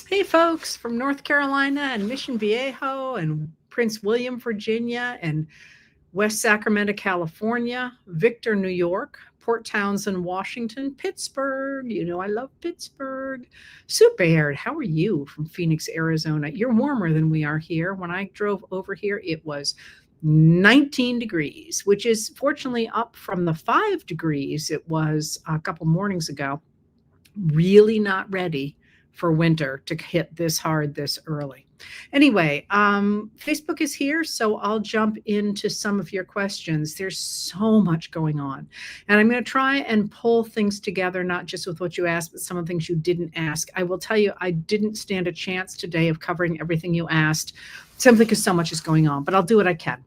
Hey, folks from North Carolina and Mission Viejo and Prince William, Virginia, and West Sacramento, California, Victor, New York, Port Townsend, Washington, Pittsburgh. You know, I love Pittsburgh. Sue Baird, how are you from Phoenix, Arizona? You're warmer than we are here. When I drove over here, it was 19 degrees, which is fortunately up from the 5 degrees it was a couple mornings ago. Really not ready for winter to hit this hard this early. Anyway, Facebook is here, so I'll jump into some of your questions. There's so much going on, and I'm going to try and pull things together, not just with what you asked, but some of the things you didn't ask. I will tell you, I didn't stand a chance today of covering everything you asked, simply because so much is going on, but I'll do what I can.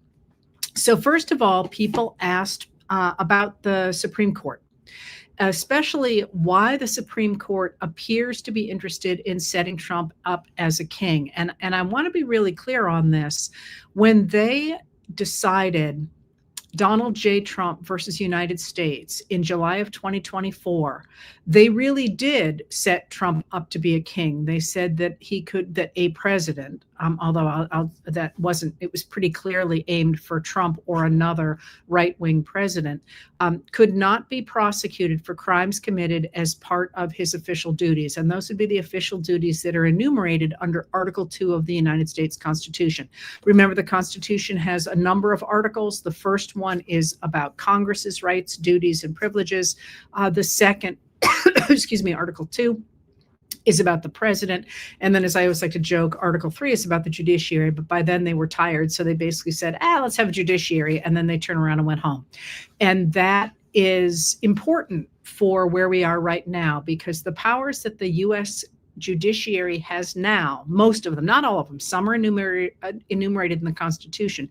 So first of all, people asked about the Supreme Court, especially why the Supreme Court appears to be interested in setting Trump up as a king. And I want to be really clear on this. When they decided Donald J. Trump versus United States in July of 2024, they really did set Trump up to be a king. They said that that a president, although that wasn't, it was pretty clearly aimed for Trump or another right-wing president, could not be prosecuted for crimes committed as part of his official duties. And those would be the official duties that are enumerated under Article 2 of the United States Constitution. Remember, the Constitution has a number of articles. The first one is about Congress's rights, duties, and privileges. The second, excuse me, Article 2 is about the president. And then, as I always like to joke, Article 3 is about the judiciary. But by then they were tired. So they basically said, let's have a judiciary. And then they turned around and went home. And that is important for where we are right now, because the powers that the U.S. judiciary has now, most of them, not all of them, some are enumerated in the Constitution.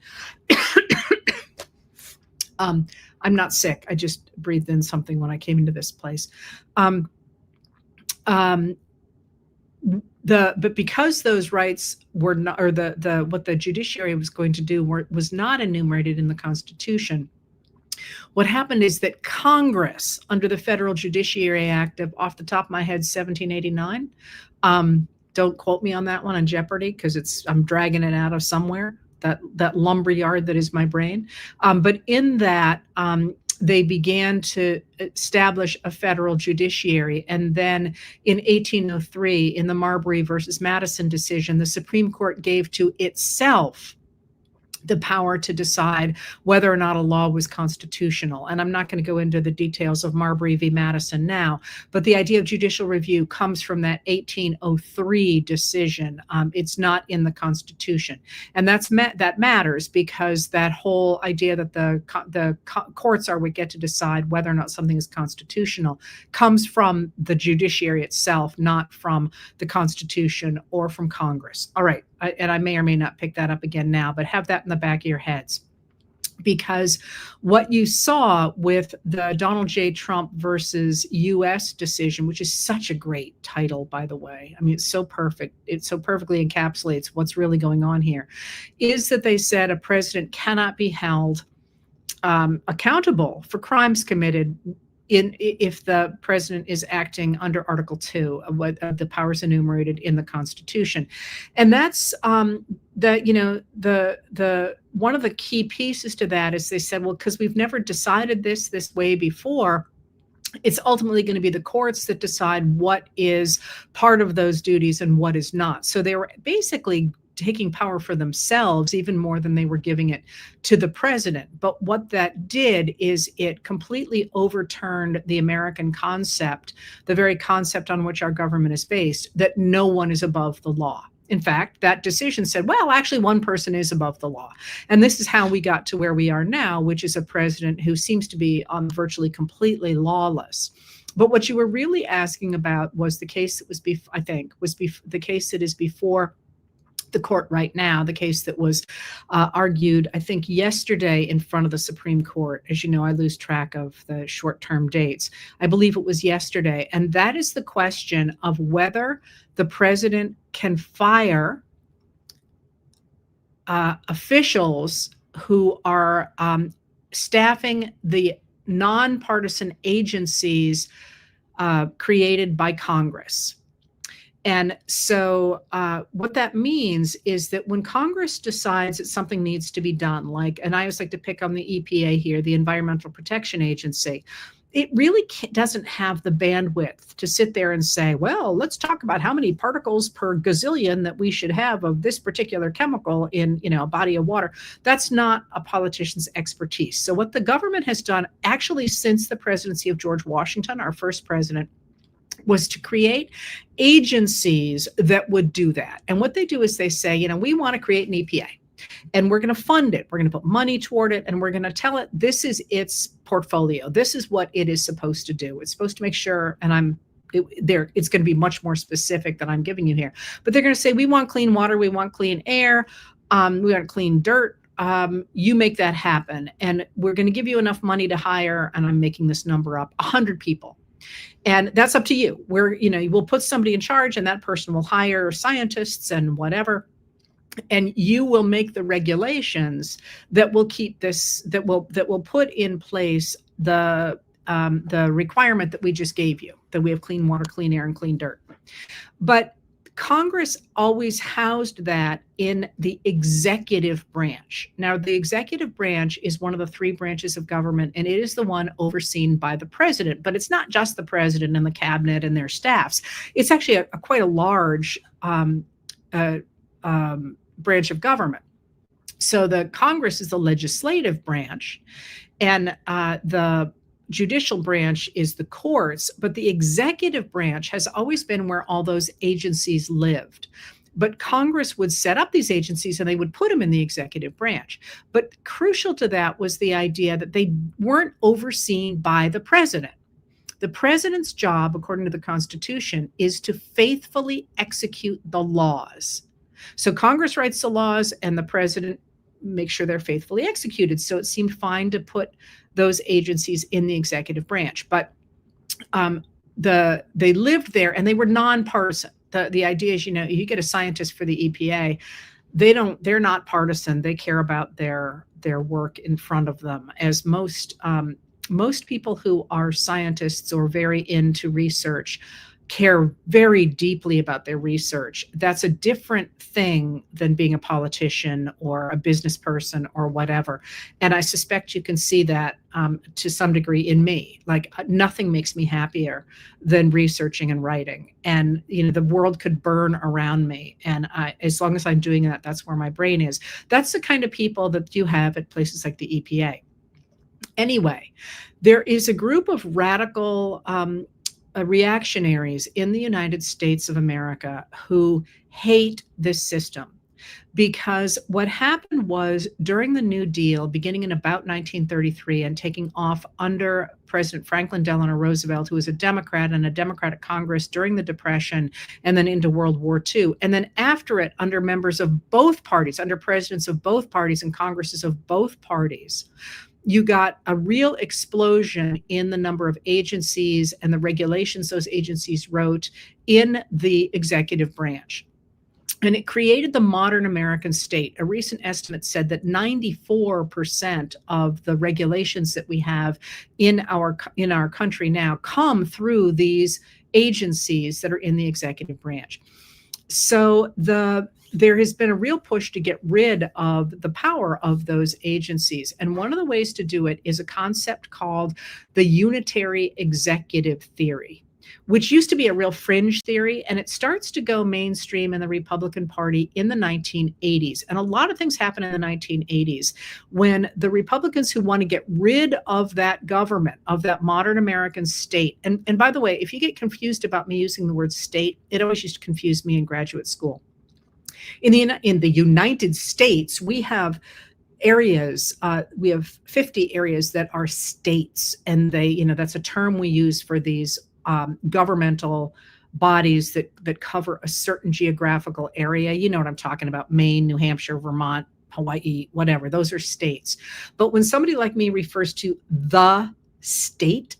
I'm not sick. I just breathed in something when I came into this place. But because those rights were not, or what the judiciary was going to do was not enumerated in the Constitution, what happened is that Congress, under the Federal Judiciary Act of, off the top of my head, 1789, don't quote me on that one on Jeopardy, because I'm dragging it out of somewhere, that lumberyard that is my brain. But in that, they began to establish a federal judiciary. And then in 1803, in the Marbury versus Madison decision, the Supreme Court gave to itself the power to decide whether or not a law was constitutional. And I'm not going to go into the details of Marbury v. Madison now, but the idea of judicial review comes from that 1803 decision. It's not in the Constitution. And that matters, because that whole idea that the courts are what get to decide whether or not something is constitutional comes from the judiciary itself, not from the Constitution or from Congress. All right. And I may or may not pick that up again now, but have that in the back of your heads. Because what you saw with the Donald J. Trump versus U.S. decision, which is such a great title, by the way. I mean, it's so perfect. It so perfectly encapsulates what's really going on here, is that they said a president cannot be held accountable for crimes committed if the president is acting under Article 2 of the powers enumerated in the Constitution. And that's one of the key pieces to that is they said, well, because we've never decided this way before, it's ultimately going to be the courts that decide what is part of those duties and what is not. So they were basically taking power for themselves even more than they were giving it to the president. But what that did is it completely overturned the American concept, the very concept on which our government is based, that no one is above the law. In fact, that decision said, well, actually one person is above the law. And this is how we got to where we are now, which is a president who seems to be virtually completely lawless. But what you were really asking about was the case that was, the case that is before the court right now, the case that was argued, I think, yesterday in front of the Supreme Court. As you know, I lose track of the short-term dates. I believe it was yesterday. And that is the question of whether the president can fire officials who are staffing the nonpartisan agencies created by Congress. And so what that means is that when Congress decides that something needs to be done, like, and I always like to pick on the EPA here, the Environmental Protection Agency, it really doesn't have the bandwidth to sit there and say, well, let's talk about how many particles per gazillion that we should have of this particular chemical in, a body of water. That's not a politician's expertise. So what the government has done actually since the presidency of George Washington, our first president, was to create agencies that would do that. And what they do is they say, we want to create an EPA. And we're going to fund it. We're going to put money toward it. And we're going to tell it this is its portfolio. This is what it is supposed to do. It's supposed to make sure, and it's going to be much more specific than I'm giving you here. But they're going to say, we want clean water. We want clean air. We want clean dirt. You make that happen. And we're going to give you enough money to hire, and I'm making this number up, 100 people. And that's up to you. We'll put somebody in charge, and that person will hire scientists and whatever. And you will make the regulations that will keep this, that will put in place the requirement that we just gave you, that we have clean water, clean air, and clean dirt. But Congress always housed that in the executive branch. Now, the executive branch is one of the three branches of government, and it is the one overseen by the president. But it's not just the president and the cabinet and their staffs. It's actually quite a large branch of government. So the Congress is the legislative branch, and the judicial branch is the courts, but the executive branch has always been where all those agencies lived. But Congress would set up these agencies and they would put them in the executive branch. But crucial to that was the idea that they weren't overseen by the president. The president's job, according to the Constitution, is to faithfully execute the laws. So Congress writes the laws and the president makes sure they're faithfully executed. So it seemed fine to put those agencies in the executive branch. But they lived there and they were nonpartisan. The idea is, you get a scientist for the EPA, they're not partisan. They care about their work in front of them, as most people who are scientists or very into research care very deeply about their research. That's a different thing than being a politician or a business person or whatever. And I suspect you can see that to some degree in me. Like, nothing makes me happier than researching and writing. And, the world could burn around me. And as long as I'm doing that, that's where my brain is. That's the kind of people that you have at places like the EPA. Anyway, there is a group of radical reactionaries in the United States of America who hate this system, because what happened was during the New Deal, beginning in about 1933 and taking off under President Franklin Delano Roosevelt, who was a Democrat and a Democratic Congress during the Depression and then into World War II. And then after it, under members of both parties, under presidents of both parties and Congresses of both parties, you got a real explosion in the number of agencies and the regulations those agencies wrote in the executive branch. And it created the modern American state. A recent estimate said that 94% of the regulations that we have in our country now come through these agencies that are in the executive branch. So there has been a real push to get rid of the power of those agencies. And one of the ways to do it is a concept called the Unitary executive theory, which used to be a real fringe theory. And it starts to go mainstream in the Republican Party in the 1980s. And a lot of things happen in the 1980s when the Republicans who want to get rid of that government, of that modern American state. And by the way, if you get confused about me using the word state, it always used to confuse me in graduate school. In the United States, we have areas, we have 50 areas that are states, and that's a term we use for these governmental bodies that cover a certain geographical area. You know what I'm talking about: Maine, New Hampshire, Vermont, Hawaii, whatever. Those are states. But when somebody like me refers to the state,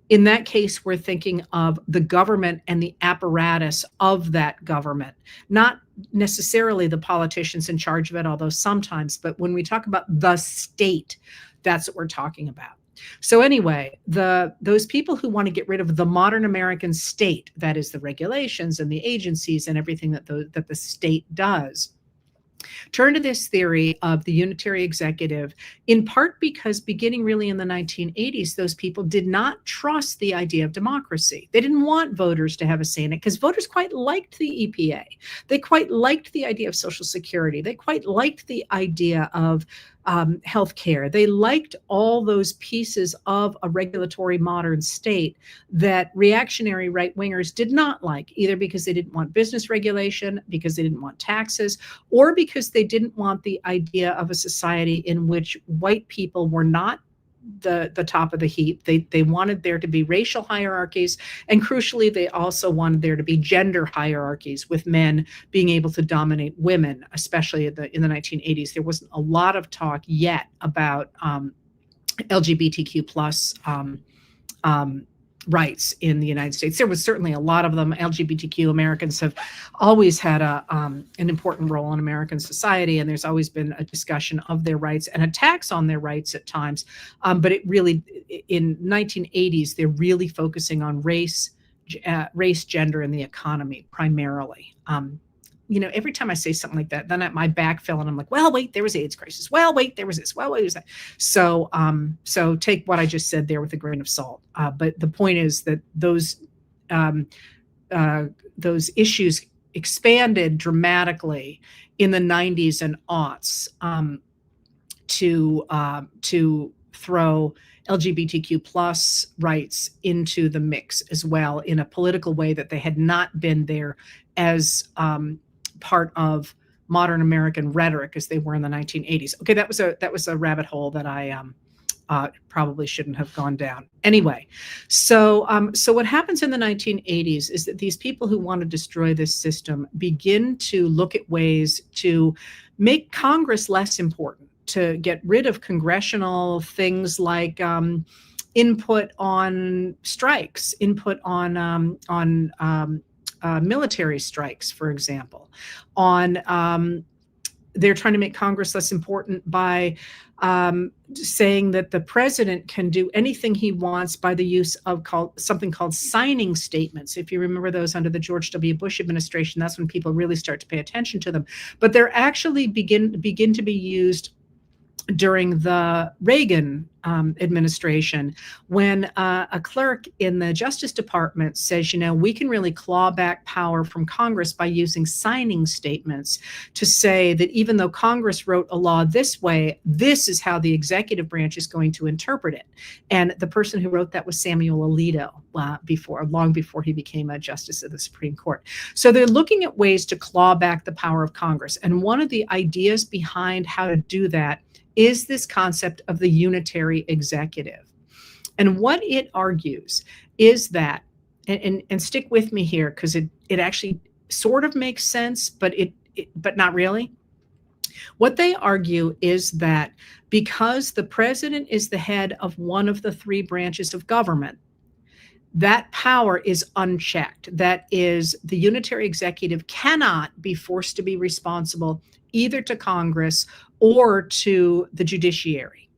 in that case, we're thinking of the government and the apparatus of that government, not necessarily the politicians in charge of it, although sometimes. But when we talk about the state, that's what we're talking about. So anyway, those people who want to get rid of the modern American state, that is the regulations and the agencies and everything that the state does, turn to this theory of the unitary executive, in part because beginning really in the 1980s, those people did not trust the idea of democracy. They didn't want voters to have a say in it because voters quite liked the EPA. They quite liked the idea of Social Security. They quite liked the idea of healthcare. They liked all those pieces of a regulatory modern state that reactionary right wingers did not like, either because they didn't want business regulation, because they didn't want taxes, or because they didn't want the idea of a society in which white people were not the top of the heap. They wanted there to be racial hierarchies, and crucially, they also wanted there to be gender hierarchies, with men being able to dominate women, especially in the 1980s. There wasn't a lot of talk yet about LGBTQ plus rights in the United States. There was certainly a lot of them. LGBTQ Americans have always had an important role in American society, and there's always been a discussion of their rights and attacks on their rights at times. But it really, in 1980s, they're really focusing on race, gender, and the economy primarily. Every time I say something like that, then my back fell and I'm like, well, wait, there was AIDS crisis. Well, wait, there was this. Well, wait, was that? So take what I just said there with a grain of salt. But the point is that those issues expanded dramatically in the 90s and aughts to throw LGBTQ plus rights into the mix as well, in a political way that they had not been there as part of modern American rhetoric as they were in the 1980s. Okay, that was a rabbit hole that I probably shouldn't have gone down. Anyway, so what happens in the 1980s is that these people who want to destroy this system begin to look at ways to make Congress less important, to get rid of congressional things like input on strikes, input on military strikes, for example. They're trying to make Congress less important by saying that the president can do anything he wants by the use of something called signing statements. If you remember those under the George W. Bush administration, that's when people really start to pay attention to them. But they're actually begin to be used during the Reagan administration, when a clerk in the Justice Department says, we can really claw back power from Congress by using signing statements to say that even though Congress wrote a law this way, this is how the executive branch is going to interpret it. And the person who wrote that was Samuel Alito, long before he became a justice of the Supreme Court. So they're looking at ways to claw back the power of Congress. And one of the ideas behind how to do that is this concept of the unitary executive. And what it argues is that, and stick with me here because it actually sort of makes sense, but not really. What they argue is that because the president is the head of one of the three branches of government, that power is unchecked. That is, the unitary executive cannot be forced to be responsible either to Congress or to the judiciary.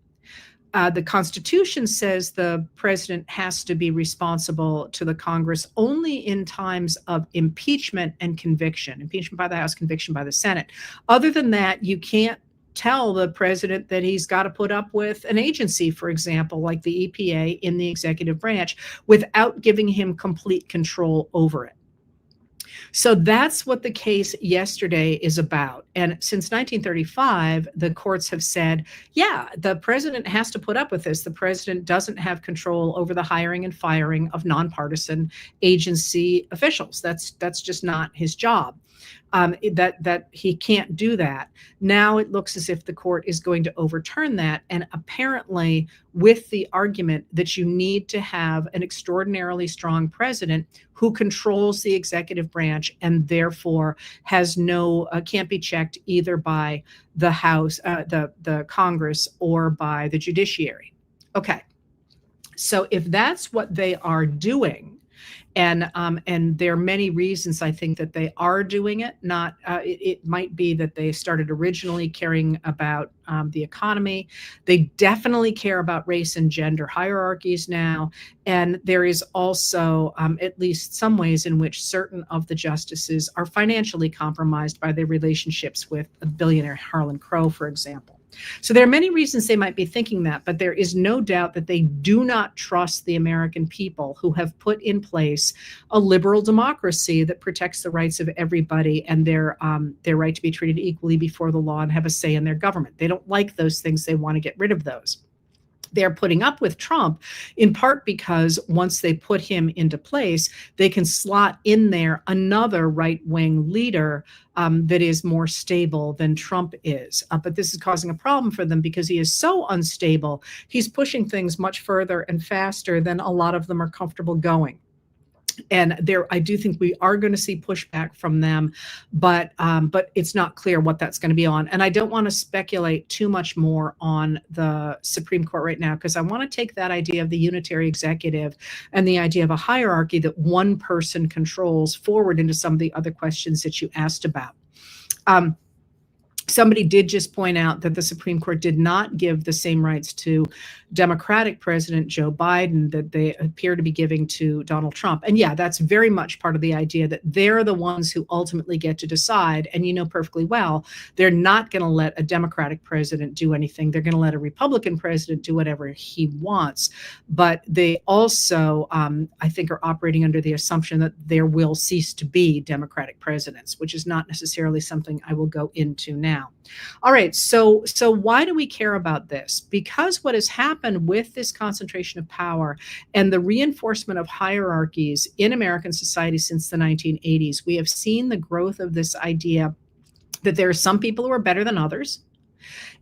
The Constitution says the president has to be responsible to the Congress only in times of impeachment and conviction, impeachment by the House, conviction by the Senate. Other than that, you can't tell the president that he's got to put up with an agency, for example, like the EPA in the executive branch, without giving him complete control over it. So that's what the case yesterday is about. And since 1935, the courts have said, yeah, the president has to put up with this. The president doesn't have control over the hiring and firing of nonpartisan agency officials. That's just not his job. That he can't do that. Now it looks as if the court is going to overturn that, and apparently with the argument that you need to have an extraordinarily strong president who controls the executive branch and therefore has can't be checked either by the House, the Congress, or by the judiciary. Okay, so if that's what they are doing, And there are many reasons I think that they are doing it. Not it might be that they started originally caring about the economy. They definitely care about race and gender hierarchies now, and there is also at least some ways in which certain of the justices are financially compromised by their relationships with a billionaire Harlan Crow, for example. So there are many reasons they might be thinking that, but there is no doubt that they do not trust the American people who have put in place a liberal democracy that protects the rights of everybody and their right to be treated equally before the law and have a say in their government. They don't like those things. They want to get rid of those. They're putting up with Trump in part because once they put him into place, they can slot in there another right-wing leader that is more stable than Trump is. But this is causing a problem for them because he is so unstable. He's pushing things much further and faster than a lot of them are comfortable going. And I do think we are going to see pushback from them, but it's not clear what that's going to be on. And I don't want to speculate too much more on the Supreme Court right now, because I want to take that idea of the unitary executive and the idea of a hierarchy that one person controls forward into some of the other questions that you asked about. Somebody did just point out that the Supreme Court did not give the same rights to Democratic President Joe Biden that they appear to be giving to Donald Trump. And yeah, that's very much part of the idea that they're the ones who ultimately get to decide. And you know perfectly well, they're not going to let a Democratic president do anything. They're going to let a Republican president do whatever he wants. But they also, I think, are operating under the assumption that there will cease to be Democratic presidents, which is not necessarily something I will go into now. All right, so why do we care about this? Because what has happened with this concentration of power and the reinforcement of hierarchies in American society since the 1980s, we have seen the growth of this idea that there are some people who are better than others.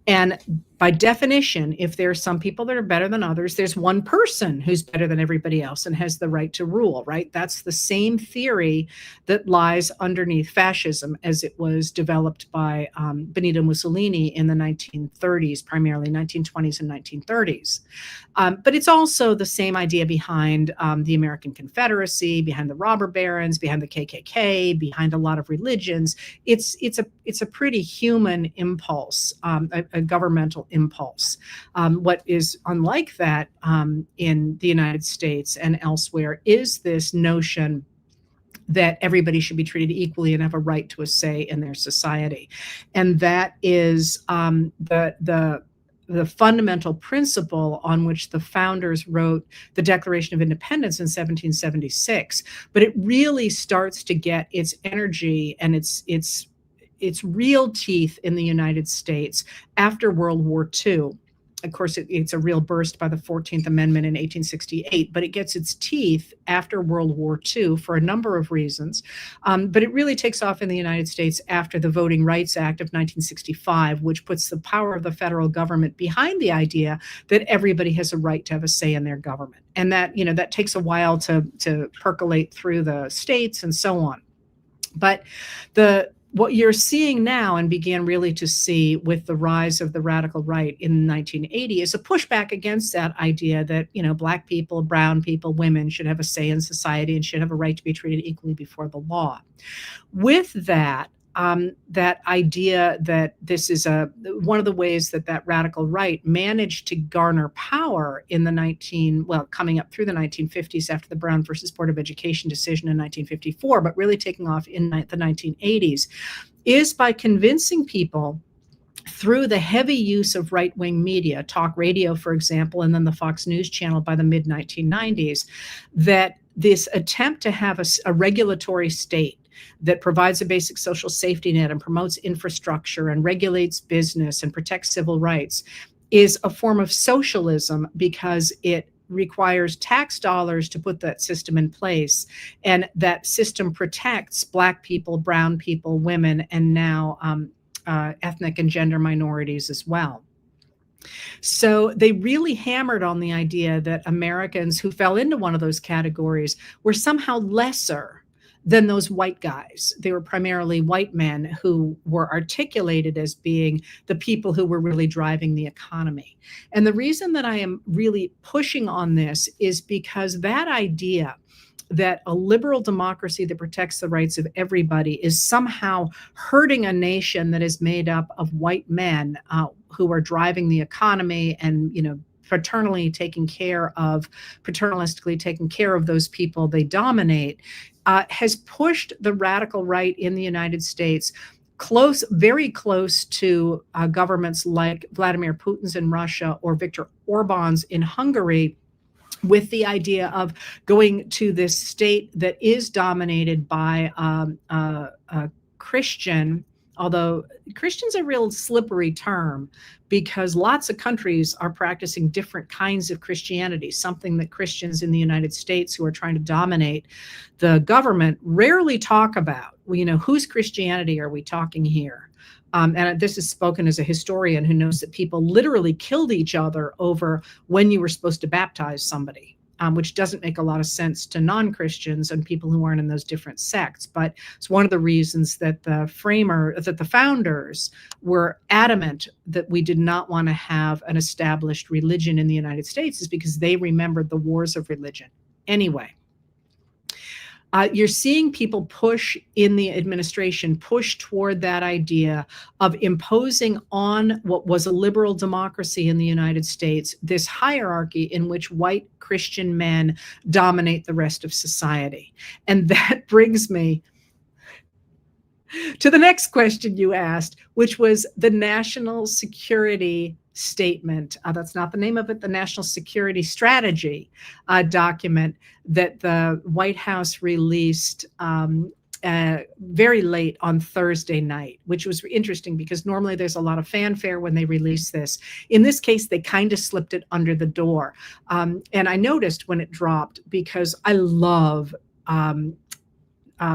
And by definition, if there are some people that are better than others, there's one person who's better than everybody else and has the right to rule, right? That's the same theory that lies underneath fascism as it was developed by Benito Mussolini in the 1930s, primarily 1920s and 1930s. But it's also the same idea behind the American Confederacy, behind the robber barons, behind the KKK, behind a lot of religions. It's a pretty human impulse, a governmental impulse. What is unlike that in the United States and elsewhere is this notion that everybody should be treated equally and have a right to a say in their society. And that is the fundamental principle on which the founders wrote the Declaration of Independence in 1776. But it really starts to get its energy and its real teeth in the United States after World War II. Of course, it's a real burst by the 14th Amendment in 1868, but it gets its teeth after World War II for a number of reasons. But it really takes off in the United States after the Voting Rights Act of 1965, which puts the power of the federal government behind the idea that everybody has a right to have a say in their government. And that, that takes a while to percolate through the states and so on. But what you're seeing now and began really to see with the rise of the radical right in 1980 is a pushback against that idea that, Black people, brown people, women should have a say in society and should have a right to be treated equally before the law. With that, that idea that this is one of the ways that radical right managed to garner power in coming up through the 1950s after the Brown versus Board of Education decision in 1954, but really taking off in the 1980s, is by convincing people through the heavy use of right-wing media, talk radio, for example, and then the Fox News channel by the mid-1990s, that this attempt to have a regulatory state that provides a basic social safety net and promotes infrastructure and regulates business and protects civil rights is a form of socialism because it requires tax dollars to put that system in place. And that system protects Black people, brown people, women, and now ethnic and gender minorities as well. So they really hammered on the idea that Americans who fell into one of those categories were somehow lesser than those white guys. They were primarily white men who were articulated as being the people who were really driving the economy. And the reason that I am really pushing on this is because that idea that a liberal democracy that protects the rights of everybody is somehow hurting a nation that is made up of white men who are driving the economy and, paternalistically taking care of those people they dominate, has pushed the radical right in the United States very close to governments like Vladimir Putin's in Russia or Viktor Orban's in Hungary, with the idea of going to this state that is dominated by Christian, although Christian's a real slippery term because lots of countries are practicing different kinds of Christianity, something that Christians in the United States who are trying to dominate the government rarely talk about. Whose Christianity are we talking here? And this is spoken as a historian who knows that people literally killed each other over when you were supposed to baptize somebody, which doesn't make a lot of sense to non-Christians and people who aren't in those different sects. But it's one of the reasons that the founders were adamant that we did not want to have an established religion in the United States, is because they remembered the wars of religion. Anyway. You're seeing people in the administration push toward that idea of imposing on what was a liberal democracy in the United States, this hierarchy in which white Christian men dominate the rest of society. And that brings me to the next question you asked, which was the national security statement. That's not the name of it, the national security strategy document that the White House released very late on Thursday night, which was interesting because normally there's a lot of fanfare when they release this. In this case, they kind of slipped it under the door. And I noticed when it dropped, because I love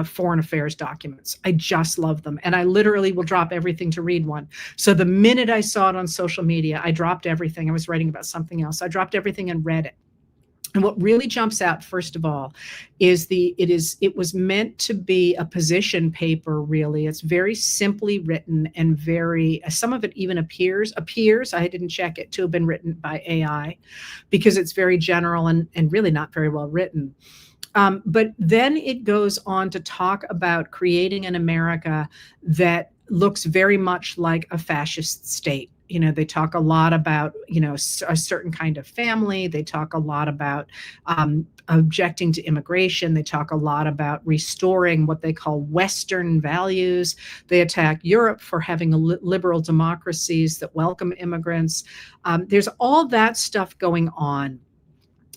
foreign affairs documents. I just love them. And I literally will drop everything to read one. So the minute I saw it on social media, I dropped everything. I was writing about something else. I dropped everything and read it. And what really jumps out, first of all, is it was meant to be a position paper, really. It's very simply written and some of it even appears, I didn't check it, to have been written by AI, because it's very general and really not very well written. But then it goes on to talk about creating an America that looks very much like a fascist state. They talk a lot about, a certain kind of family. They talk a lot about objecting to immigration. They talk a lot about restoring what they call Western values. They attack Europe for having liberal democracies that welcome immigrants. There's all that stuff going on.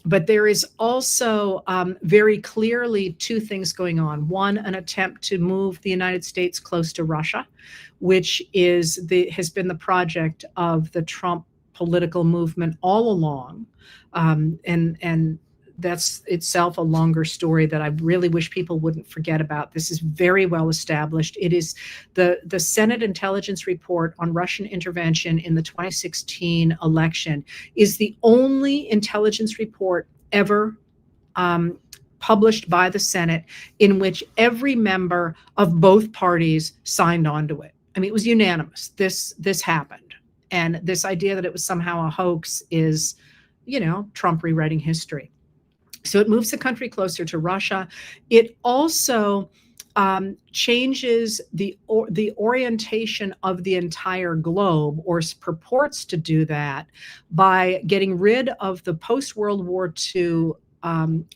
But there is also very clearly two things going on. One, an attempt to move the United States close to Russia, which has been the project of the Trump political movement all along. And that's itself a longer story that I really wish people wouldn't forget about. This is very well established. It is the Senate Intelligence Report on Russian intervention in the 2016 election is the only intelligence report ever published by the Senate in which every member of both parties signed on to it. I mean, it was unanimous. This happened. And this idea that it was somehow a hoax is, Trump rewriting history. So it moves the country closer to Russia. It also changes the orientation of the entire globe, or purports to do that, by getting rid of the post-World War II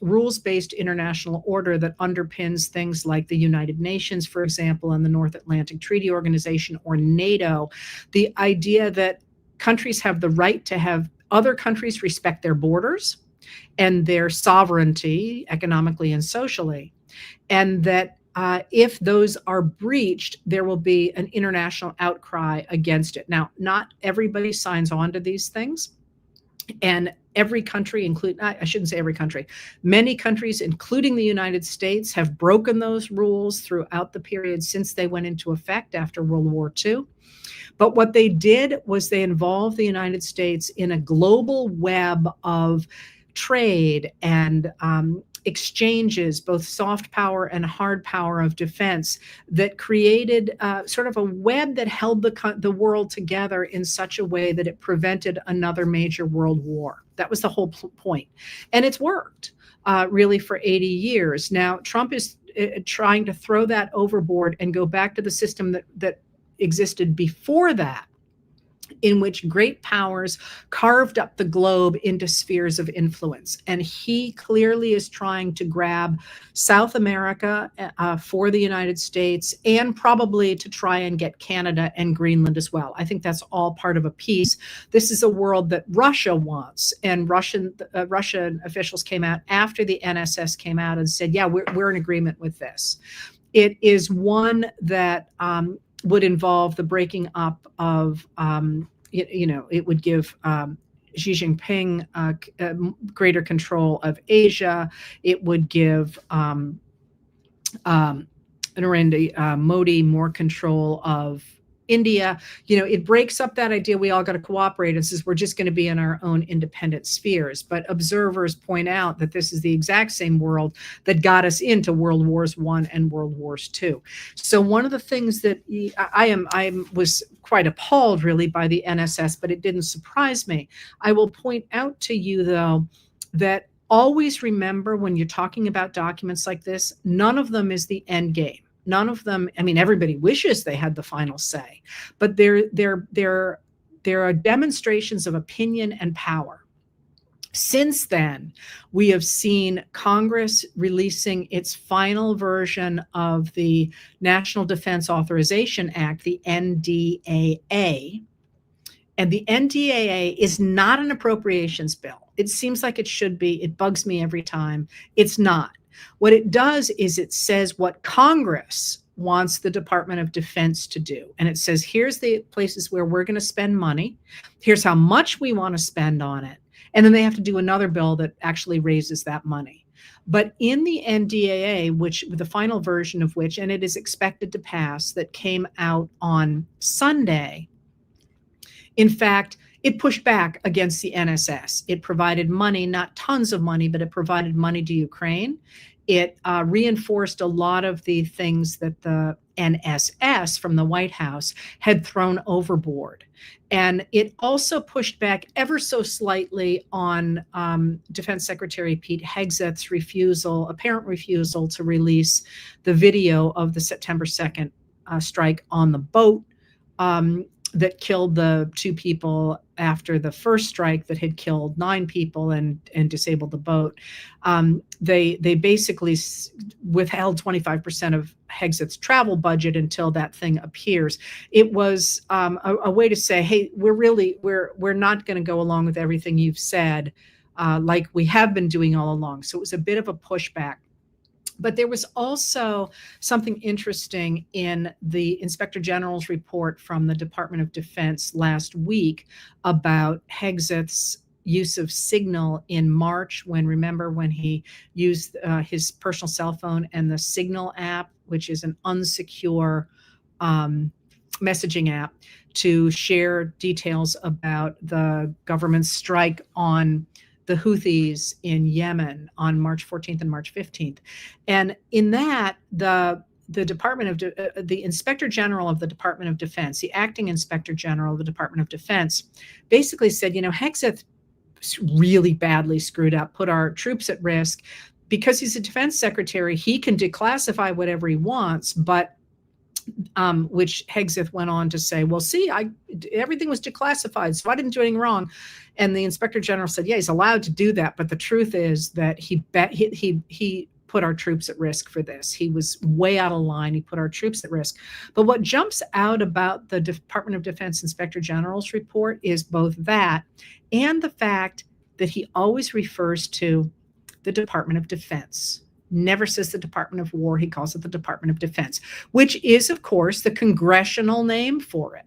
rules-based international order that underpins things like the United Nations, for example, and the North Atlantic Treaty Organization, or NATO. The idea that countries have the right to have other countries respect their borders and their sovereignty economically and socially, and that if those are breached, there will be an international outcry against it. Now, not everybody signs on to these things, and every country, I shouldn't say every country, many countries, including the United States, have broken those rules throughout the period since they went into effect after World War II. But what they did was they involved the United States in a global web of trade and exchanges, both soft power and hard power of defense, that created sort of a web that held the world together in such a way that it prevented another major world war. That was the whole point. And it's worked. really for 80 years. Now, Trump is trying to throw that overboard and go back to the system that existed before that, in which great powers carved up the globe into spheres of influence. And he clearly is trying to grab South America for the United States, and probably to try and get Canada and Greenland as well. I think that's all part of a piece. This is a world that Russia wants, and Russian officials came out after the NSS came out and said, yeah, we're in agreement with this. It is one that would involve the breaking up of, it would give Xi Jinping greater control of Asia. It would give Narendra Modi more control of India. It breaks up that idea we all got to cooperate and says we're just going to be in our own independent spheres. But observers point out that this is the exact same world that got us into World Wars I and World Wars II. So one of the things that I was quite appalled really by the NSS, but it didn't surprise me. I will point out to you though that always remember when you're talking about documents like this, none of them is the end game. None of them, I mean, everybody wishes they had the final say, but there are demonstrations of opinion and power. Since then, we have seen Congress releasing its final version of the National Defense Authorization Act, the NDAA. And the NDAA is not an appropriations bill. It seems like it should be. It bugs me every time. It's not. What it does is it says what Congress wants the Department of Defense to do. And it says, here's the places where we're going to spend money. Here's how much we want to spend on it. And then they have to do another bill that actually raises that money. But in the NDAA, which the final version of which, and it is expected to pass, that came out on Sunday, in fact, it pushed back against the NSS. It provided money, not tons of money, but it provided money to Ukraine. It reinforced a lot of the things that the NSS from the White House had thrown overboard. And it also pushed back ever so slightly on Defense Secretary Pete Hegseth's apparent refusal to release the video of the September 2nd strike on the boat that killed the 2 people after the first strike that had killed 9 people and disabled the boat. They basically withheld 25% of Hegseth's travel budget until that thing appears. It was a way to say, hey, we're not going to go along with everything you've said, like we have been doing all along. So it was a bit of a pushback. But there was also something interesting in the Inspector General's report from the Department of Defense last week about Hegseth's use of Signal in March, when he used his personal cell phone and the Signal app, which is an unsecure messaging app, to share details about the government's strike on the Houthis in Yemen on March 14th and March 15th. And in that, the Inspector General of the Department of Defense, the acting Inspector General of the Department of Defense, basically said, Hegseth really badly screwed up, put our troops at risk. Because he's a defense secretary, he can declassify whatever he wants, but which Hegseth went on to say, well, see, everything was declassified, so I didn't do anything wrong. And the Inspector General said, yeah, he's allowed to do that, but the truth is that he put our troops at risk for this. He was way out of line. He put our troops at risk. But what jumps out about the Department of Defense Inspector General's report is both that and the fact that he always refers to the Department of Defense. Never says the Department of War. He calls it the Department of Defense, which is, of course, the congressional name for it,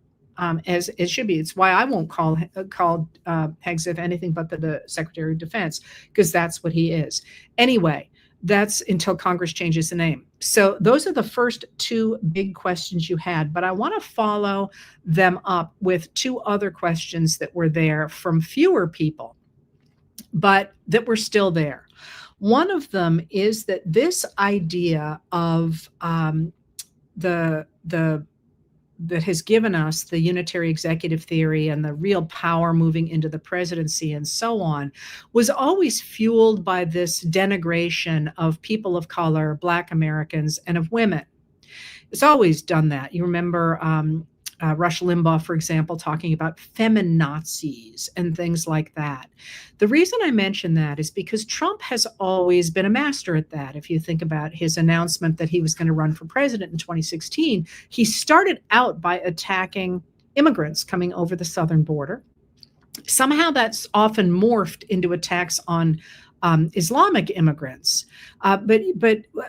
as it should be. It's why I won't call Hegseth anything but the Secretary of Defense, because that's what he is. Anyway, that's until Congress changes the name. So those are the first 2 big questions you had, but I want to follow them up with 2 other questions that were there from fewer people, but that were still there. One of them is that this idea of the that has given us the unitary executive theory and the real power moving into the presidency and so on was always fueled by this denigration of people of color, Black Americans, and of women. It's always done that. You remember Rush Limbaugh, for example, talking about feminazis and things like that. The reason I mention that is because Trump has always been a master at that. If you think about his announcement that he was going to run for president in 2016, he started out by attacking immigrants coming over the southern border. Somehow that's often morphed into attacks on Islamic immigrants, but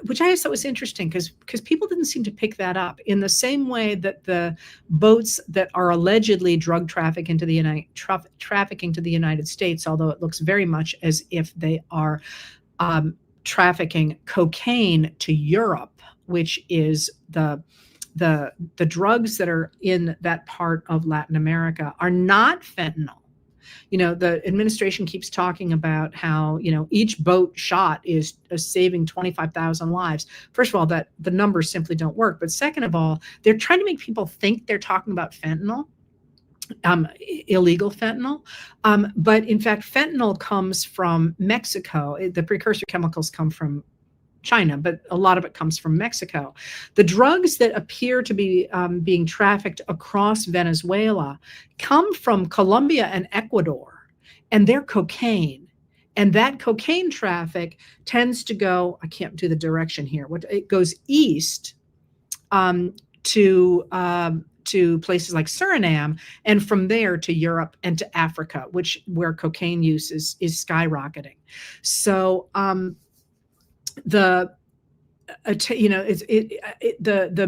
which I thought was interesting because people didn't seem to pick that up in the same way that the boats that are allegedly drug trafficking to the United States, although it looks very much as if they are trafficking cocaine to Europe, which is the drugs that are in that part of Latin America are not fentanyl. The administration keeps talking about how, each boat shot is saving 25,000 lives. First of all, that the numbers simply don't work. But second of all, they're trying to make people think they're talking about fentanyl, illegal fentanyl. But in fact, fentanyl comes from Mexico. The precursor chemicals come from China, but a lot of it comes from Mexico. The drugs that appear to be being trafficked across Venezuela come from Colombia and Ecuador, and they're cocaine. And that cocaine traffic tends to go, I can't do the direction here, it goes east to places like Suriname, and from there to Europe and to Africa, where cocaine use is skyrocketing. So the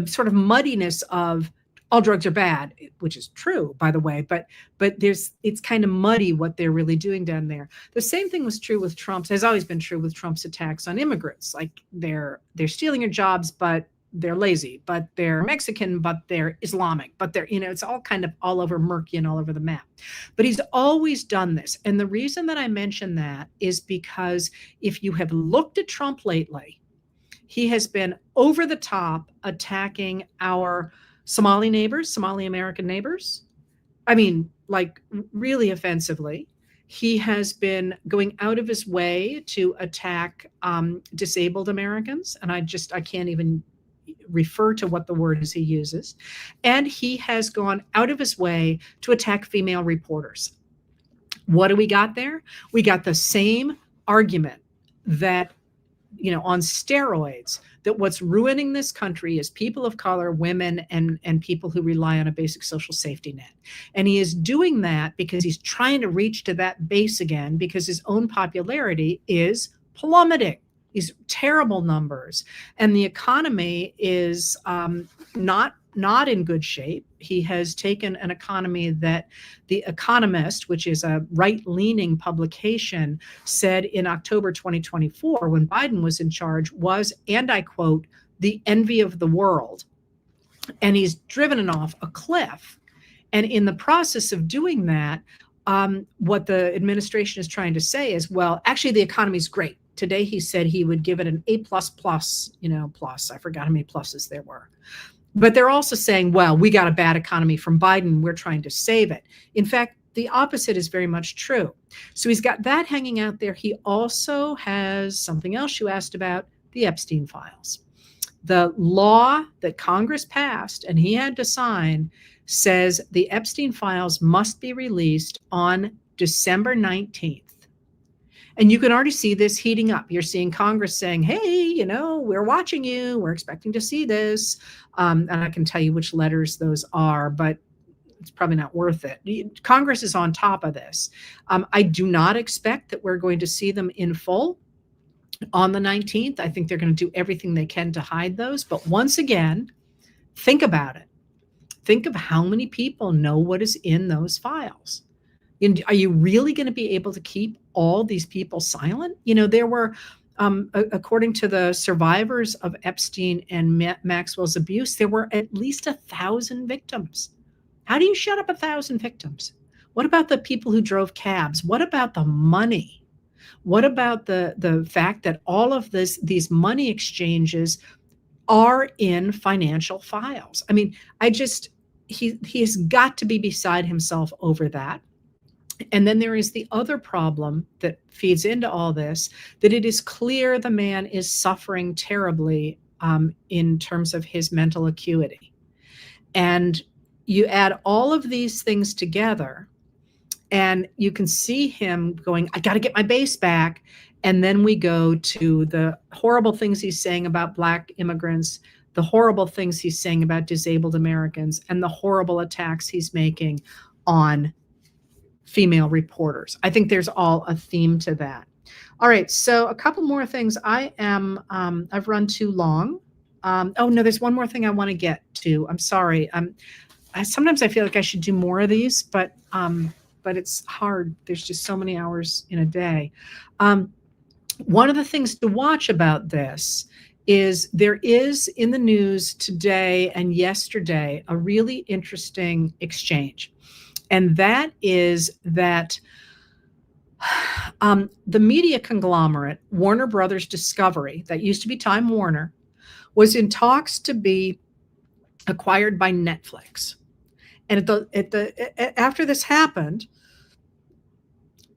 sort of muddiness of all drugs are bad, which is true, by the way, but it's kind of muddy what they're really doing down there. The same thing was true with has always been true with Trump's attacks on immigrants. Like they're stealing your jobs, but they're lazy, but they're Mexican, but they're Islamic, but they're, it's all kind of all over murky and all over the map. But he's always done this. And the reason that I mention that is because if you have looked at Trump lately, he has been over the top attacking our Somali American neighbors. I mean, like really offensively. He has been going out of his way to attack disabled Americans. And I can't even refer to what the word is he uses. And he has gone out of his way to attack female reporters. What do we got there? We got the same argument that, on steroids, that what's ruining this country is people of color, women, and people who rely on a basic social safety net. And he is doing that because he's trying to reach to that base again, because his own popularity is plummeting. These terrible numbers, and the economy is not in good shape. He has taken an economy that The Economist, which is a right-leaning publication, said in October 2024, when Biden was in charge, was, and I quote, the envy of the world. And he's driven it off a cliff. And in the process of doing that, what the administration is trying to say is, well, actually, the economy is great. Today, he said he would give it an A++, plus. I forgot how many pluses there were. But they're also saying, well, we got a bad economy from Biden. We're trying to save it. In fact, the opposite is very much true. So he's got that hanging out there. He also has something else you asked about, the Epstein files. The law that Congress passed and he had to sign says the Epstein files must be released on December 19th. And you can already see this heating up. You're seeing Congress saying, hey, we're watching you. We're expecting to see this. And I can tell you which letters those are, but it's probably not worth it. Congress is on top of this. I do not expect that we're going to see them in full on the 19th. I think they're going to do everything they can to hide those. But once again, think about it. Think of how many people know what is in those files. Are you really going to be able to keep all these people silent? There were, according to the survivors of Epstein and Maxwell's abuse, there were at least 1,000 victims. How do you shut up 1,000 victims? What about the people who drove cabs? What about the money? What about the fact that all of these money exchanges are in financial files? I mean, he has got to be beside himself over that. And then there is the other problem that feeds into all this, that it is clear the man is suffering terribly in terms of his mental acuity. And you add all of these things together, and you can see him going, I got to get my base back. And then we go to the horrible things he's saying about Black immigrants, the horrible things he's saying about disabled Americans, and the horrible attacks he's making on female reporters. I think there's all a theme to that. All right, so a couple more things. I've run too long. Oh no, there's one more thing I want to get to. I'm sorry. Sometimes I feel like I should do more of these, but it's hard. There's just so many hours in a day. One of the things to watch about this is there is in the news today and yesterday a really interesting exchange. And that is that the media conglomerate, Warner Brothers Discovery, that used to be Time Warner, was in talks to be acquired by Netflix. And after this happened,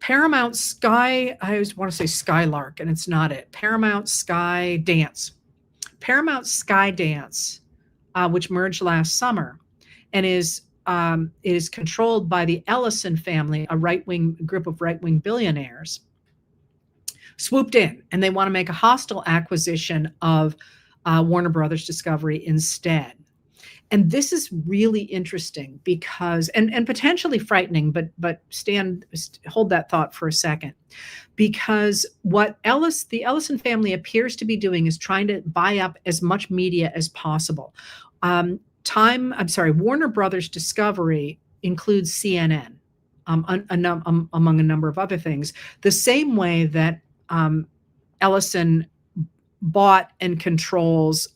Paramount Sky, I always want to say Skylark, and it's not it. Paramount Skydance, which merged last summer, and is controlled by the Ellison family, a group of right-wing billionaires, swooped in, and they want to make a hostile acquisition of Warner Brothers Discovery instead. And this is really interesting because, and potentially frightening, but hold that thought for a second, because what the Ellison family appears to be doing is trying to buy up as much media as possible. Warner Brothers Discovery includes CNN, among a number of other things, the same way that Ellison bought and controls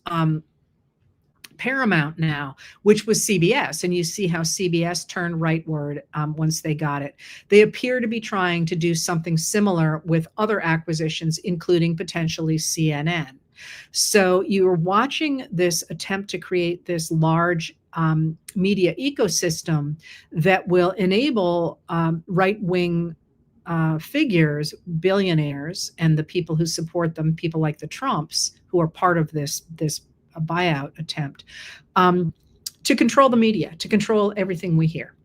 Paramount now, which was CBS. And you see how CBS turned rightward once they got it. They appear to be trying to do something similar with other acquisitions, including potentially CNN. So you're watching this attempt to create this large media ecosystem that will enable right-wing figures, billionaires, and the people who support them, people like the Trumps, who are part of this buyout attempt, to control the media, to control everything we hear.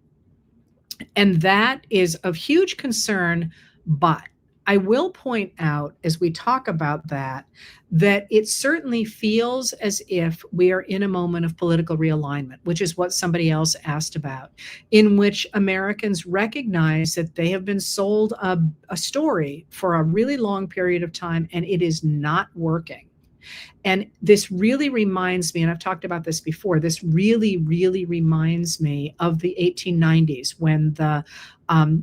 And that is of huge concern, but I will point out as we talk about that it certainly feels as if we are in a moment of political realignment, which is what somebody else asked about, in which Americans recognize that they have been sold a story for a really long period of time, and it is not working. And this really reminds me, and I've talked about this before, this really, really reminds me of the 1890s when I've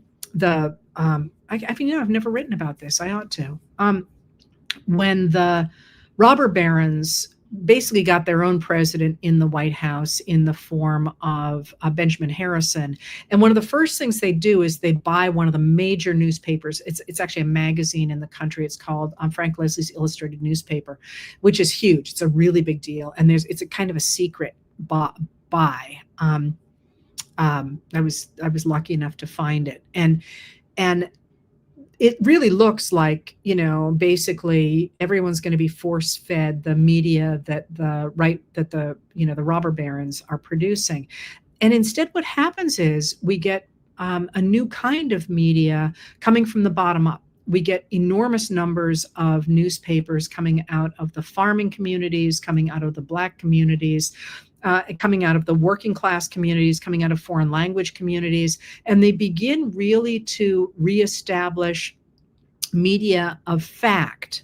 never written about this. I ought to. When the robber barons basically got their own president in the White House in the form of Benjamin Harrison. And one of the first things they do is they buy one of the major newspapers. It's actually a magazine in the country. It's called Frank Leslie's Illustrated Newspaper, which is huge. It's a really big deal. And it's a kind of a secret buy. I was lucky enough to find it. And it really looks like, basically everyone's going to be force-fed the media that the robber barons are producing. And instead what happens is we get a new kind of media coming from the bottom up. We get enormous numbers of newspapers coming out of the farming communities, coming out of the Black communities, coming out of the working class communities, coming out of foreign language communities, and they begin really to reestablish media of fact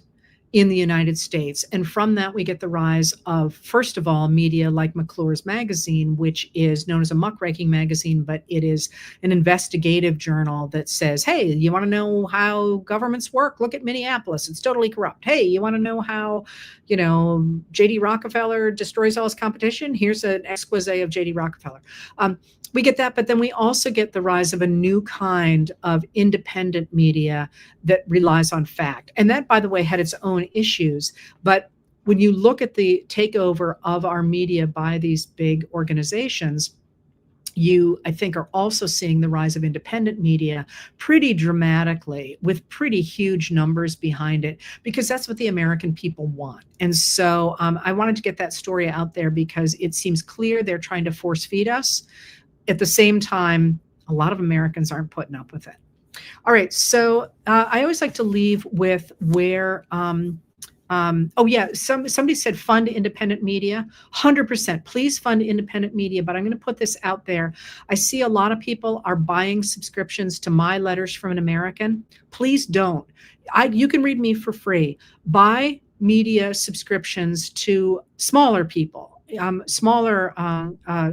in the United States. And from that, we get the rise of, first of all, media like McClure's magazine, which is known as a muckraking magazine, but it is an investigative journal that says, hey, you want to know how governments work? Look at Minneapolis. It's totally corrupt. Hey, you want to know how, J.D. Rockefeller destroys all his competition? Here's an expose of J.D. Rockefeller. We get that, but then we also get the rise of a new kind of independent media that relies on fact. And that, by the way, had its own issues. But when you look at the takeover of our media by these big organizations, you, I think, are also seeing the rise of independent media pretty dramatically with pretty huge numbers behind it, because that's what the American people want. And so I wanted to get that story out there because it seems clear they're trying to force feed us. At the same time, a lot of Americans aren't putting up with it. All right, so I always like to leave with where oh yeah, somebody said fund independent media. 100%, please fund independent media. But I'm going to put this out there. I see a lot of people are buying subscriptions to My Letters from an American. Please don't. You can read me for free. Buy media subscriptions to smaller people. Smaller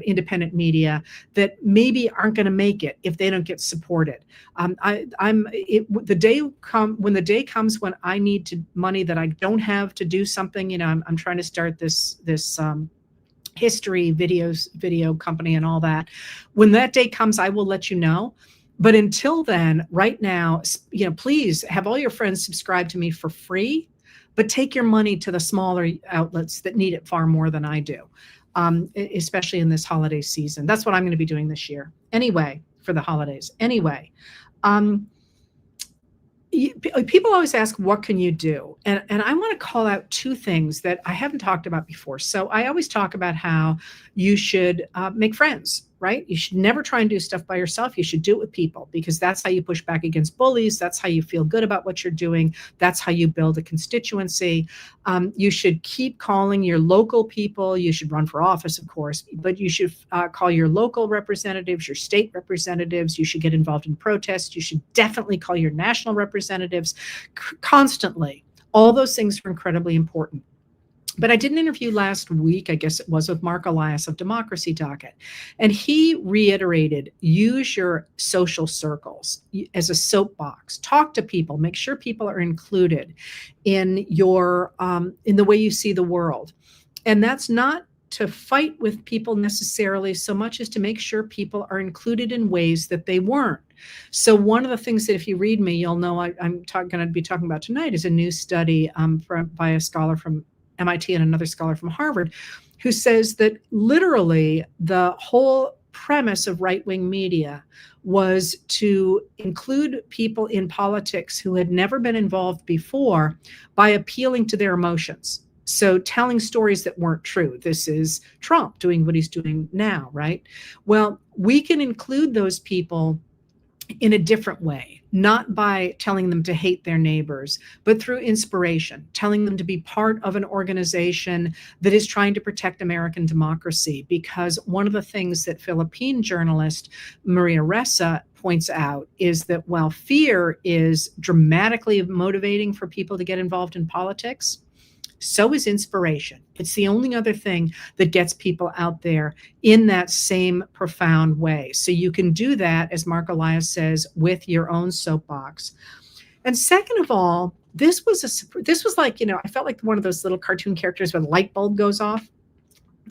independent media that maybe aren't going to make it if they don't get supported. The day comes when I need money that I don't have to do something. You know, I'm trying to start this history video company and all that. When that day comes, I will let you know. But until then, right now, you know, please have all your friends subscribe to me for free. But take your money to the smaller outlets that need it far more than I do, especially in this holiday season. That's what I'm going to be doing this year anyway, for the holidays. Anyway, people always ask, what can you do? And I want to call out two things that I haven't talked about before. So I always talk about how you should make friends, right? You should never try and do stuff by yourself. You should do it with people, because that's how you push back against bullies. That's how you feel good about what you're doing. That's how you build a constituency. You should keep calling your local people. You should run for office, of course, but you should call your local representatives, your state representatives. You should get involved in protests. You should definitely call your national representatives constantly. All those things are incredibly important. But I did an interview last week, I guess it was, with Mark Elias of Democracy Docket. And he reiterated, use your social circles as a soapbox. Talk to people, make sure people are included in your in the way you see the world. And that's not to fight with people necessarily so much as to make sure people are included in ways that they weren't. So one of the things that if you read me, you'll know I'm going to be talking about tonight is a new study by a scholar from MIT and another scholar from Harvard, who says that literally the whole premise of right-wing media was to include people in politics who had never been involved before by appealing to their emotions. So telling stories that weren't true. This is Trump doing what he's doing now, right? Well, we can include those people in a different way, not by telling them to hate their neighbors, but through inspiration, telling them to be part of an organization that is trying to protect American democracy. Because one of the things that Philippine journalist Maria Ressa points out is that while fear is dramatically motivating for people to get involved in politics, so is inspiration. It's the only other thing that gets people out there in that same profound way. So you can do that, as Mark Elias says, with your own soapbox. And second of all, this was like, you know, I felt like one of those little cartoon characters where the light bulb goes off.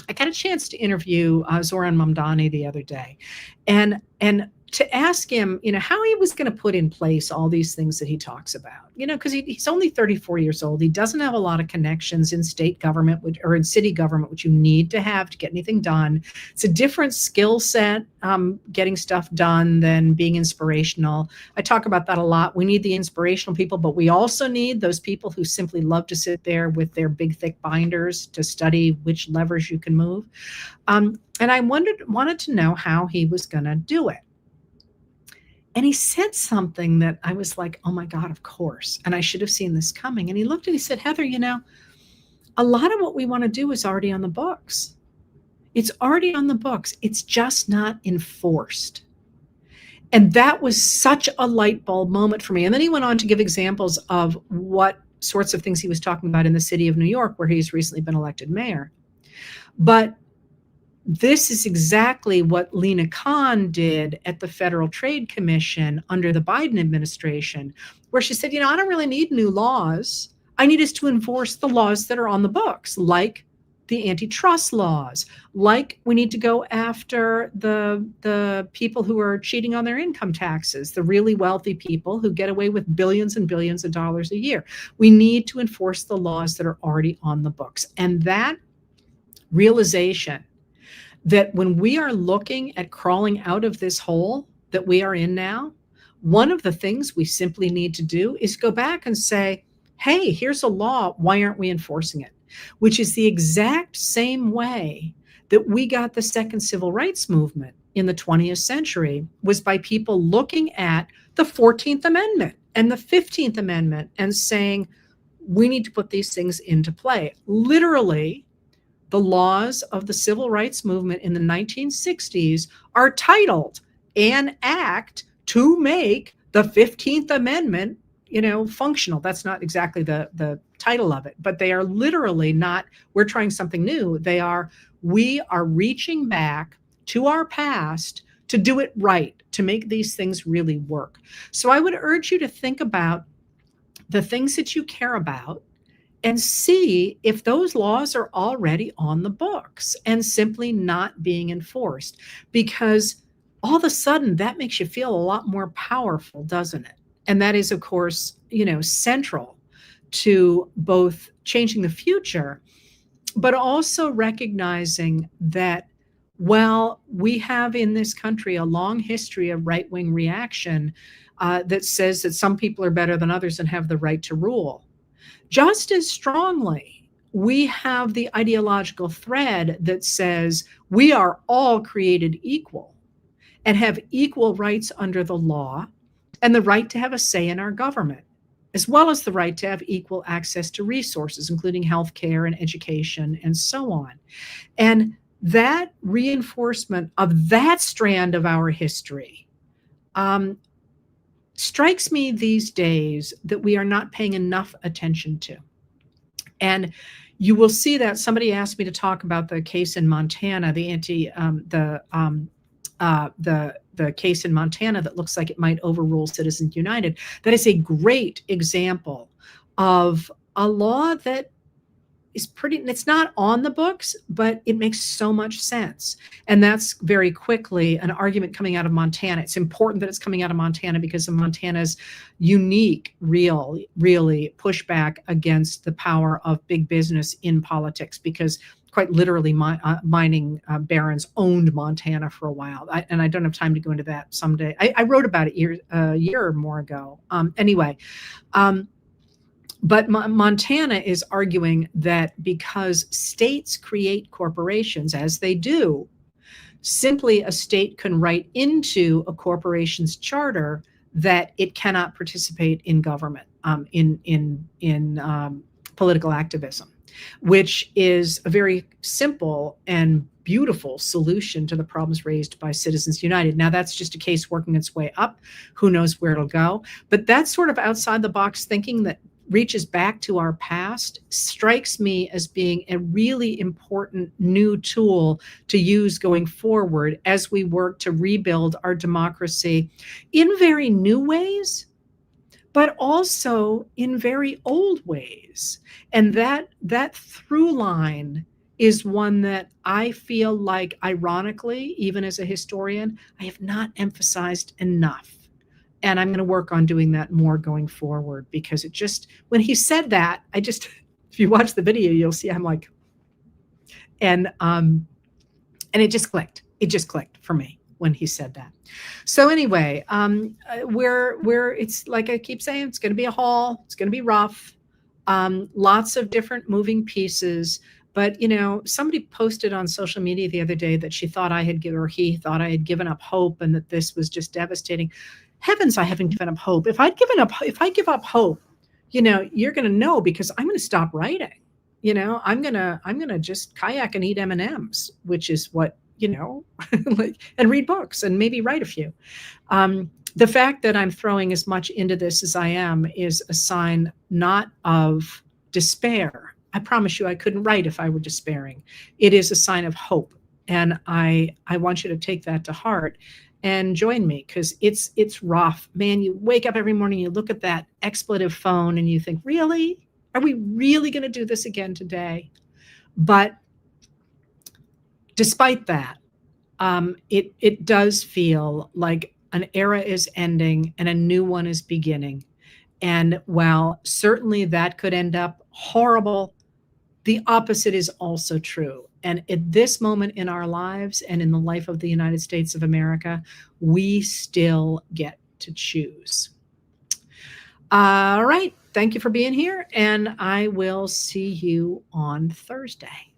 I got a chance to interview Zoran Mamdani the other day, and to ask him, you know, how he was going to put in place all these things that he talks about, you know, because he's only 34 years old. He doesn't have a lot of connections in state government or in city government, which you need to have to get anything done. It's a different skill set, getting stuff done, than being inspirational. I talk about that a lot. We need the inspirational people, but we also need those people who simply love to sit there with their big, thick binders to study which levers you can move. And I wanted to know how he was going to do it. And he said something that I was like, oh my God, of course. And I should have seen this coming. And he looked and he said, Heather, you know, a lot of what we want to do is already on the books. It's already on the books. It's just not enforced. And that was such a light bulb moment for me. And then he went on to give examples of what sorts of things he was talking about in the city of New York, where he's recently been elected mayor. But this is exactly what Lena Khan did at the Federal Trade Commission under the Biden administration, where she said, you know, I don't really need new laws. I need us to enforce the laws that are on the books, like the antitrust laws, like we need to go after the people who are cheating on their income taxes, the really wealthy people who get away with billions and billions of dollars a year. We need to enforce the laws that are already on the books. And that realization that when we are looking at crawling out of this hole that we are in now, one of the things we simply need to do is go back and say, hey, here's a law. Why aren't we enforcing it? Which is the exact same way that we got the second civil rights movement in the 20th century, was by people looking at the 14th Amendment and the 15th Amendment and saying, we need to put these things into play. Literally, the laws of the civil rights movement in the 1960s are titled An Act to Make the 15th Amendment, functional. That's not exactly the title of it, but they are literally not, we're trying something new. We are reaching back to our past to do it right, to make these things really work. So I would urge you to think about the things that you care about and see if those laws are already on the books and simply not being enforced. Because all of a sudden that makes you feel a lot more powerful, doesn't it? And that is, of course, central to both changing the future, but also recognizing that while we have in this country a long history of right-wing reaction that says that some people are better than others and have the right to rule, just as strongly, we have the ideological thread that says we are all created equal and have equal rights under the law and the right to have a say in our government, as well as the right to have equal access to resources, including healthcare and education and so on. And that reinforcement of that strand of our history strikes me these days that we are not paying enough attention to. And you will see that somebody asked me to talk about the case in Montana, the case in Montana that looks like it might overrule Citizens United. That is a great example of a law that is it's not on the books, but it makes so much sense. And that's very quickly an argument coming out of Montana. It's important that it's coming out of Montana because of Montana's unique, really pushback against the power of big business in politics, because quite literally mining barons owned Montana for a while. And I don't have time to go into that someday. I wrote about it a year or more ago. But Montana is arguing that because states create corporations, as they do, simply a state can write into a corporation's charter that it cannot participate in government, in political activism, which is a very simple and beautiful solution to the problems raised by Citizens United. Now, that's just a case working its way up. Who knows where it'll go? But that's sort of outside the box thinking that reaches back to our past strikes me as being a really important new tool to use going forward as we work to rebuild our democracy in very new ways, but also in very old ways. And that through line is one that I feel like, ironically, even as a historian, I have not emphasized enough. And I'm going to work on doing that more going forward, because it just, when he said that, if you watch the video, you'll see I'm like, and it just clicked. It just clicked for me when he said that. So anyway, it's like I keep saying, it's going to be a haul. It's going to be rough. Lots of different moving pieces. But, somebody posted on social media the other day that he thought I had given up hope and that this was just devastating. Heavens, I haven't given up hope. If I give up hope, you're going to know, because I'm going to stop writing. I'm going to just kayak and eat M&Ms, which is what, like, and read books and maybe write a few. The fact that I'm throwing as much into this as I am is a sign not of despair. I promise you I couldn't write if I were despairing. It is a sign of hope. And I want you to take that to heart and join me, because it's rough. Man, you wake up every morning, you look at that expletive phone and you think, really? Are we really going to do this again today? But despite that, it does feel like an era is ending and a new one is beginning. And while certainly that could end up horrible, the opposite is also true. And at this moment in our lives and in the life of the United States of America, we still get to choose. All right. Thank you for being here, and I will see you on Thursday.